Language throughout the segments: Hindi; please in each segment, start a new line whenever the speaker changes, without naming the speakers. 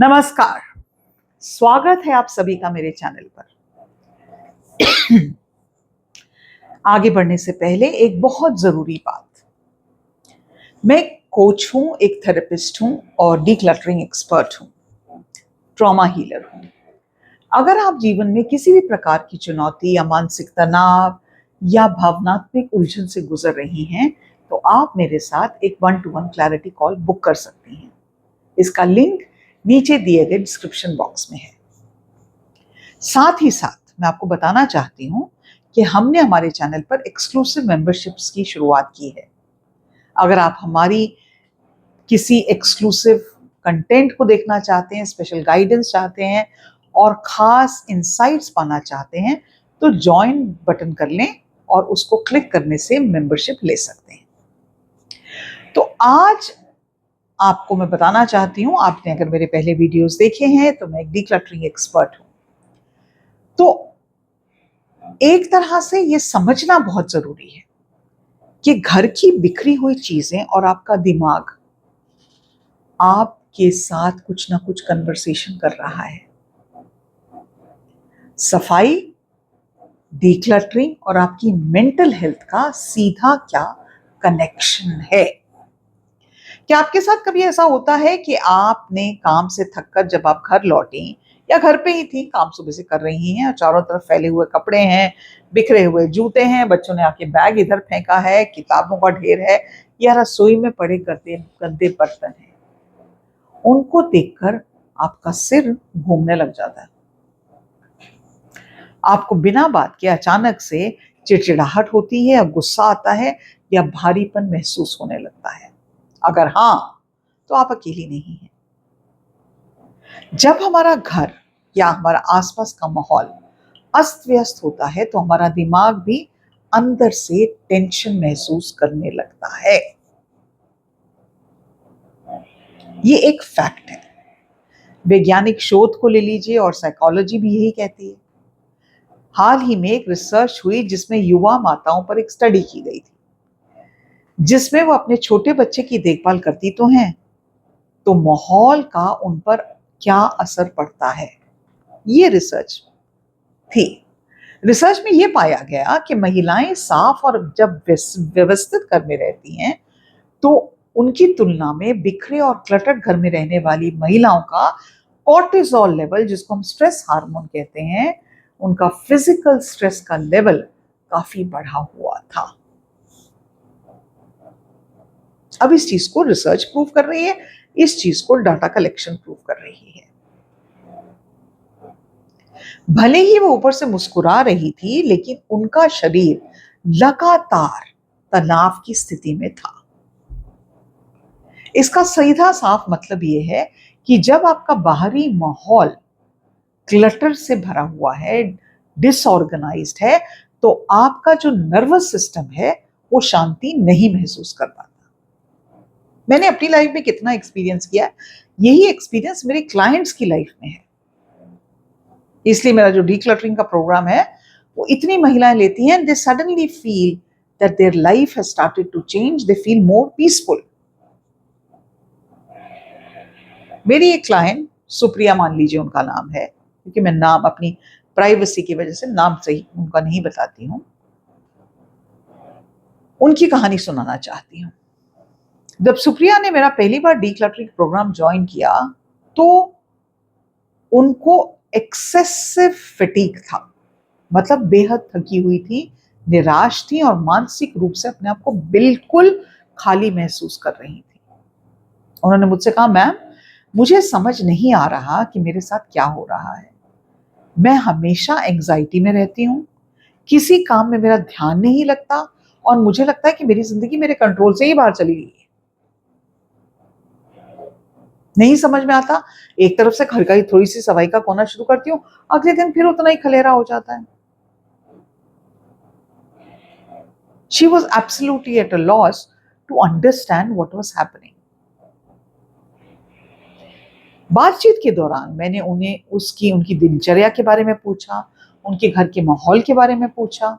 नमस्कार। स्वागत है आप सभी का मेरे चैनल पर। आगे बढ़ने से पहले एक बहुत जरूरी बात। मैं एक कोच हूं, एक थेरेपिस्ट हूं और डीक्लटरिंग एक्सपर्ट हूं, ट्रॉमा हीलर हूं। अगर आप जीवन में किसी भी प्रकार की चुनौती या मानसिक तनाव या भावनात्मक उलझन से गुजर रही हैं, तो आप मेरे साथ एक 1-to-1 क्लैरिटी कॉल बुक कर सकती हैं। इसका लिंक नीचे दिए गए डिस्क्रिप्शन बॉक्स में है। साथ ही साथ मैं आपको बताना चाहती हूं कि हमने हमारे चैनल पर एक्सक्लूसिव मेंबरशिप्स की शुरुआत की है। अगर आप हमारी किसी एक्सक्लूसिव कंटेंट को देखना चाहते हैं, स्पेशल गाइडेंस चाहते हैं और खास इंसाइट्स पाना चाहते हैं, तो ज्वाइन बटन कर लें और उसको क्लिक करने से मेंबरशिप ले सकते हैं। तो आज आपको मैं बताना चाहती हूं, आपने अगर मेरे पहले वीडियोस देखे हैं तो मैं एक डीक्लटरिंग एक्सपर्ट हूं। तो एक तरह से ये समझना बहुत जरूरी है कि घर की बिखरी हुई चीजें और आपका दिमाग आपके साथ कुछ ना कुछ कन्वर्सेशन कर रहा है। सफाई, डीक्लटरिंग और आपकी मेंटल हेल्थ का सीधा क्या कनेक्शन है? क्या आपके साथ कभी ऐसा होता है कि आपने काम से थककर जब आप घर लौटी या घर पे ही थी, काम सुबह से कर रही हैं और चारों तरफ फैले हुए कपड़े हैं, बिखरे हुए जूते हैं, बच्चों ने आके बैग इधर फेंका है, किताबों का ढेर है या रसोई में पड़े गंदे गंदे बर्तन हैं, उनको देखकर आपका सिर घूमने लग जाता है। आपको बिना बात के अचानक से चिड़चिड़ाहट होती है या गुस्सा आता है या भारीपन महसूस होने लगता है? अगर हाँ, तो आप अकेली नहीं हैं। जब हमारा घर या हमारा आसपास का माहौल अस्त व्यस्त होता है तो हमारा दिमाग भी अंदर से टेंशन महसूस करने लगता है। ये एक फैक्ट है। वैज्ञानिक शोध को ले लीजिए और साइकोलॉजी भी यही कहती है। हाल ही में एक रिसर्च हुई जिसमें युवा माताओं पर एक स्टडी की गई थी, जिसमें वो अपने छोटे बच्चे की देखभाल करती तो हैं, तो माहौल का उन पर क्या असर पड़ता है, ये रिसर्च थी। रिसर्च में ये पाया गया कि महिलाएं साफ और जब व्यवस्थित घर में रहती हैं, तो उनकी तुलना में बिखरे और क्लटर्ड घर में रहने वाली महिलाओं का कॉर्टिसोल लेवल, जिसको हम स्ट्रेस हार्मोन कहते हैं, उनका फिजिकल स्ट्रेस का लेवल काफी बढ़ा हुआ था। अब इस चीज को रिसर्च प्रूव कर रही है, इस चीज को डाटा कलेक्शन प्रूव कर रही है। भले ही वो ऊपर से मुस्कुरा रही थी, लेकिन उनका शरीर लगातार तनाव की स्थिति में था। इसका सीधा साफ मतलब ये है कि जब आपका बाहरी माहौल क्लटर से भरा हुआ है, डिसऑर्गेनाइज्ड है, तो आपका जो नर्वस सिस्टम है वो शांति नहीं महसूस कर पाता। मैंने अपनी लाइफ में कितना एक्सपीरियंस किया है, यही एक्सपीरियंस मेरे क्लाइंट्स की लाइफ में है। इसलिए मेरा जो डीक्लटरिंग का प्रोग्राम है वो इतनी महिलाएं लेती हैं, they suddenly feel that their life has started to change, they feel more peaceful. मेरी एक क्लाइंट सुप्रिया, मान लीजिए उनका नाम है, क्योंकि मैं नाम अपनी प्राइवेसी की वजह से नाम सही उनका नहीं बताती हूं, उनकी कहानी सुनाना चाहती हूं। जब सुप्रिया ने मेरा पहली बार डीक्लटरिंग प्रोग्राम ज्वाइन किया तो उनको एक्सेसिव फटीग था, मतलब बेहद थकी हुई थी, निराश थी और मानसिक रूप से अपने आप को बिल्कुल खाली महसूस कर रही थी। उन्होंने मुझसे कहा, मैम मुझे समझ नहीं आ रहा कि मेरे साथ क्या हो रहा है। मैं हमेशा एंजाइटी में रहती हूँ, किसी काम में मेरा ध्यान नहीं लगता और मुझे लगता है कि मेरी जिंदगी मेरे कंट्रोल से ही बाहर चली गई है। नहीं समझ में आता, एक तरफ से घर का ही थोड़ी सी सफाई का कोना शुरू करती हूँ, अगले दिन फिर उतना ही खलेरा हो जाता है। She was absolutely at a loss to understand what was happening. बातचीत के दौरान मैंने उन्हें उनकी दिनचर्या के बारे में पूछा, उनके घर के माहौल के बारे में पूछा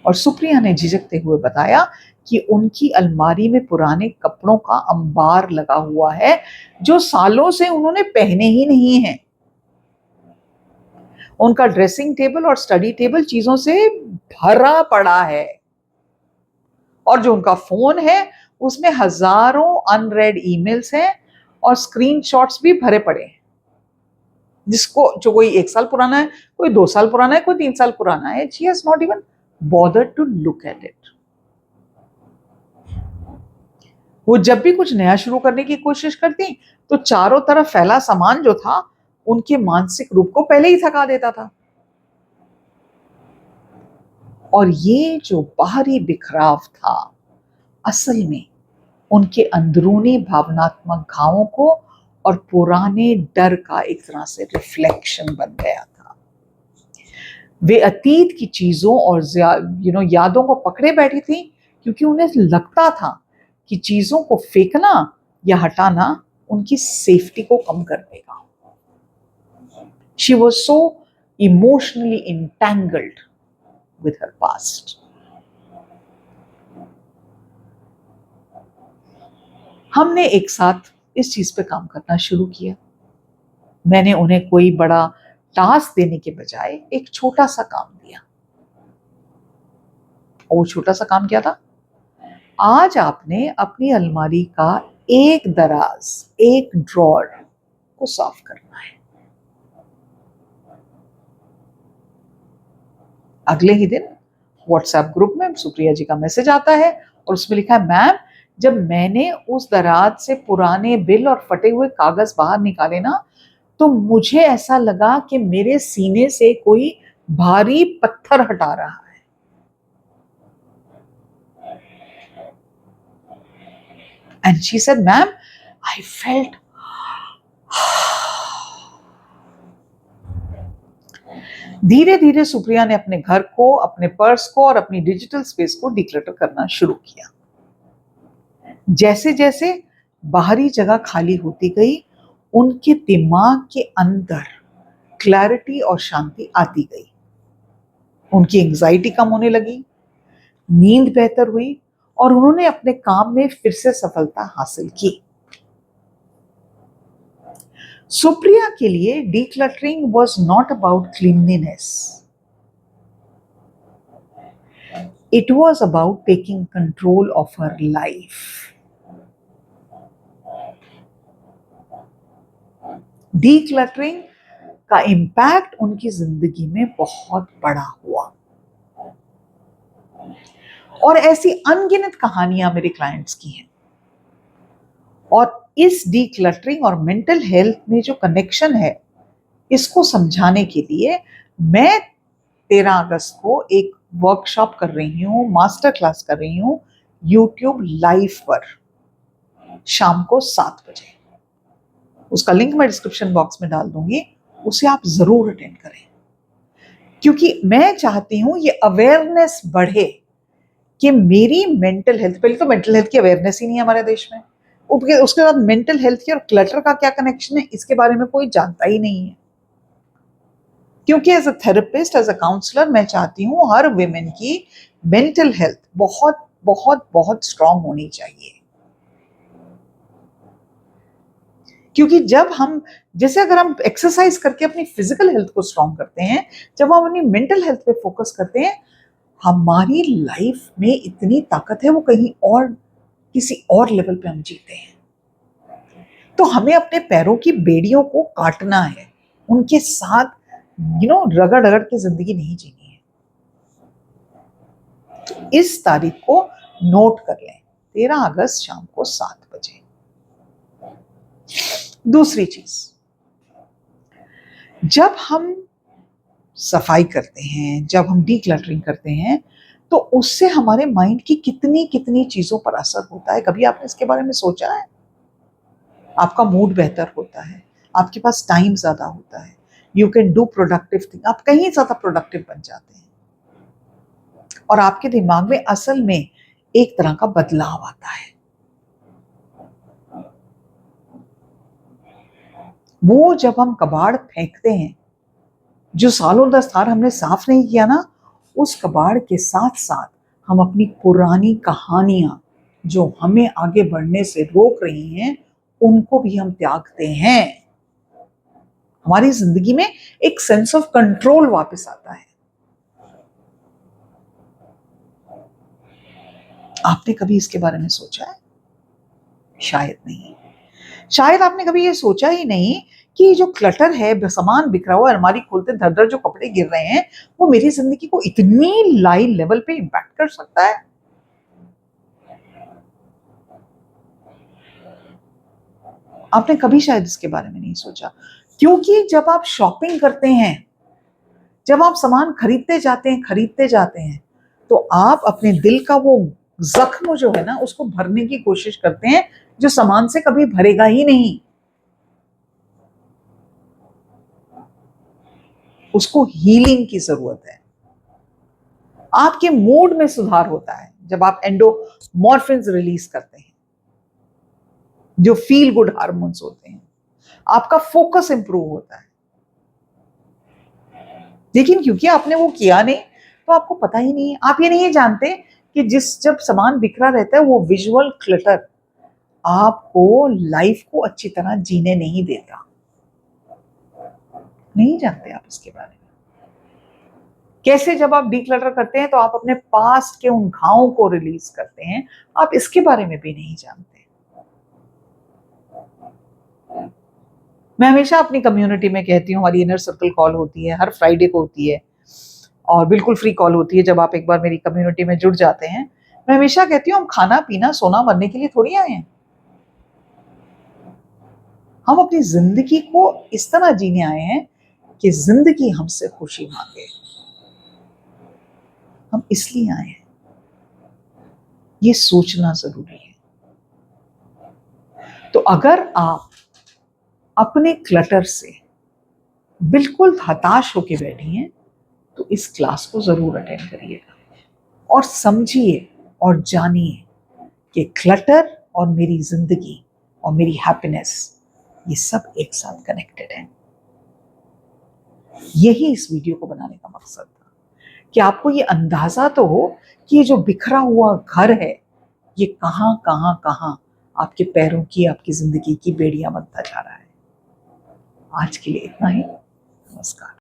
और सुप्रिया ने झिझकते हुए बताया कि उनकी अलमारी में पुराने कपड़ों का अंबार लगा हुआ है जो सालों से उन्होंने पहने ही नहीं है। उनका ड्रेसिंग टेबल और स्टडी टेबल चीजों से भरा पड़ा है और जो उनका फोन है उसमें हजारों अनरेड ईमेल्स हैं और स्क्रीनशॉट्स भी भरे पड़े हैं, जिसको जो कोई 1 साल पुराना है, कोई 2 साल पुराना है, कोई 3 साल पुराना है। She has not even bothered to look at it. वो जब भी कुछ नया शुरू करने की कोशिश करती तो चारों तरफ फैला सामान जो था उनके मानसिक रूप को पहले ही थका देता था। और ये जो बाहरी बिखराव था असल में उनके अंदरूनी भावनात्मक घावों को और पुराने डर का एक तरह से रिफ्लेक्शन बन गया था। वे अतीत की चीजों और यादों को पकड़े बैठी थी क्योंकि उन्हें लगता था कि चीजों को फेंकना या हटाना उनकी सेफ्टी को कम कर देगा। She was so emotionally entangled with her past. हमने एक साथ इस चीज पे काम करना शुरू किया। मैंने उन्हें कोई बड़ा टास्क देने के बजाय एक छोटा सा काम दिया। और वो छोटा सा काम क्या था? आज आपने अपनी अलमारी का एक दराज, एक ड्रॉर को साफ करना है। अगले ही दिन व्हाट्सएप ग्रुप में सुप्रिया जी का मैसेज आता है और उसमें लिखा है, मैम जब मैंने उस दराज से पुराने बिल और फटे हुए कागज बाहर निकाले ना तो मुझे ऐसा लगा कि मेरे सीने से कोई भारी पत्थर हटा रहा है। And she said, ma'am, I felt धीरे धीरे सुप्रिया ने अपने घर को, अपने पर्स को और अपनी डिजिटल स्पेस को डिक्लटर करना शुरू किया। जैसे जैसे बाहरी जगह खाली होती गई उनके दिमाग के अंदर क्लैरिटी और शांति आती गई। उनकी एंजाइटी कम होने लगी, नींद बेहतर हुई और उन्होंने अपने काम में फिर से सफलता हासिल की। सुप्रिया के लिए decluttering was not about cleanliness, it was about taking control of her life. Decluttering का इम्पैक्ट उनकी जिंदगी में बहुत बड़ा हुआ और ऐसी अनगिनत कहानियां मेरे क्लाइंट्स की हैं। और इस डीक्लटरिंग और मेंटल हेल्थ में जो कनेक्शन है इसको समझाने के लिए मैं 13 अगस्त को एक वर्कशॉप कर रही हूँ, मास्टर क्लास कर रही हूँ यूट्यूब लाइव पर शाम को 7 बजे। उसका लिंक मैं डिस्क्रिप्शन बॉक्स में डाल दूंगी, उसे आप जरूर अटेंड करें क्योंकि मैं चाहती हूँ ये अवेयरनेस बढ़े कि मेरी मेंटल हेल्थ, पहले तो मेंटल हेल्थ की अवेयरनेस ही नहीं है हमारे देश में, उसके बाद मेंटल हेल्थ की और क्लटर का क्या कनेक्शन है इसके बारे में कोई जानता ही नहीं है। क्योंकि as a therapist, as a counsellor मैं चाहती हूँ हर विमेन की मेंटल हेल्थ बहुत बहुत बहुत स्ट्रांग होनी चाहिए। क्योंकि जब हम, जैसे अगर हम एक्सरसाइज करके अपनी फिजिकल हेल्थ को स्ट्रांग करते हैं, जब हम अपनी मेंटल हेल्थ पे फोकस करते हैं, हमारी लाइफ में इतनी ताकत है वो कहीं और किसी और लेवल पे हम जीते हैं। तो हमें अपने पैरों की बेड़ियों को काटना है, उनके साथ रगड़ रगड़ के जिंदगी नहीं जीनी है। तो इस तारीख को नोट कर लें, 13 अगस्त शाम को 7 बजे। दूसरी चीज, जब हम सफाई करते हैं, जब हम डीक्लटरिंग करते हैं तो उससे हमारे माइंड की कितनी कितनी चीजों पर असर होता है। कभी आपने इसके बारे में सोचा है? आपका मूड बेहतर होता है, आपके पास टाइम ज्यादा होता है, you can do productive thing, आप कहीं ज्यादा प्रोडक्टिव बन जाते हैं और आपके दिमाग में असल में एक तरह का बदलाव आता है। वो जब हम कबाड़ फेंकते हैं, जो सालों 10 साल हमने साफ नहीं किया ना, उस कबाड़ के साथ साथ हम अपनी पुरानी कहानियां जो हमें आगे बढ़ने से रोक रही हैं, उनको भी हम त्यागते हैं। हमारी जिंदगी में एक सेंस ऑफ कंट्रोल वापस आता है। आपने कभी इसके बारे में सोचा है? शायद नहीं। शायद आपने कभी ये सोचा ही नहीं कि जो क्लटर है, सामान बिखरा हुआ, अलमारी खोलते धर धर जो कपड़े गिर रहे हैं, वो मेरी जिंदगी को इतनी लाइन लेवल पे इंपैक्ट कर सकता है। आपने कभी शायद इसके बारे में नहीं सोचा, क्योंकि जब आप शॉपिंग करते हैं, जब आप सामान खरीदते जाते हैं, तो आप अपने दिल का वो जख्म जो है ना, उसको भरने की कोशिश करते हैं, जो सामान से कभी भरेगा ही नहीं। उसको हीलिंग की जरूरत है। आपके मूड में सुधार होता है जब आप एंडोमॉर्फिन्स रिलीज करते हैं, जो फील गुड हार्मोन्स होते हैं। आपका फोकस इंप्रूव होता है। लेकिन क्योंकि आपने वो किया नहीं, तो आपको पता ही नहीं है। आप ये नहीं जानते कि जब सामान बिखरा रहता है, वो विजुअल क्लटर आपको लाइफ को अच्छी तरह जीने नहीं देता। नहीं जानते आप इसके बारे में। कैसे जब आप डीक्लटर करते हैं, तो आप अपने पास्ट के उन घावों को रिलीज करते हैं। आप इसके बारे में भी नहीं जानते। मैं हमेशा अपनी कम्युनिटी में कहती हूँ, हमारी इनर सर्कल कॉल होती है, हर फ्राइडे को होती है, और बिल्कुल फ्री कॉल होती है जब आप एक बार मेरी कम्युनिटी में जुड़ जाते हैं। मैं हमेशा कहती हूँ, हम खाना पीना सोना मरने के लिए थोड़ी आए हैं। हम अपनी जिंदगी को इस तरह जीने आए हैं कि जिंदगी हमसे खुशी मांगे। हम इसलिए आए हैं। ये सोचना जरूरी है। तो अगर आप अपने क्लटर से बिल्कुल हताश होके बैठी हैं, तो इस क्लास को जरूर अटेंड करिएगा और समझिए और जानिए कि क्लटर और मेरी जिंदगी और मेरी हैप्पीनेस, ये सब एक साथ कनेक्टेड है। यही इस वीडियो को बनाने का मकसद था, कि आपको ये अंदाजा तो हो कि ये जो बिखरा हुआ घर है, ये कहां कहां कहां आपके पैरों की, आपकी जिंदगी की बेड़ियां बनता जा रहा है। आज के लिए इतना ही। नमस्कार।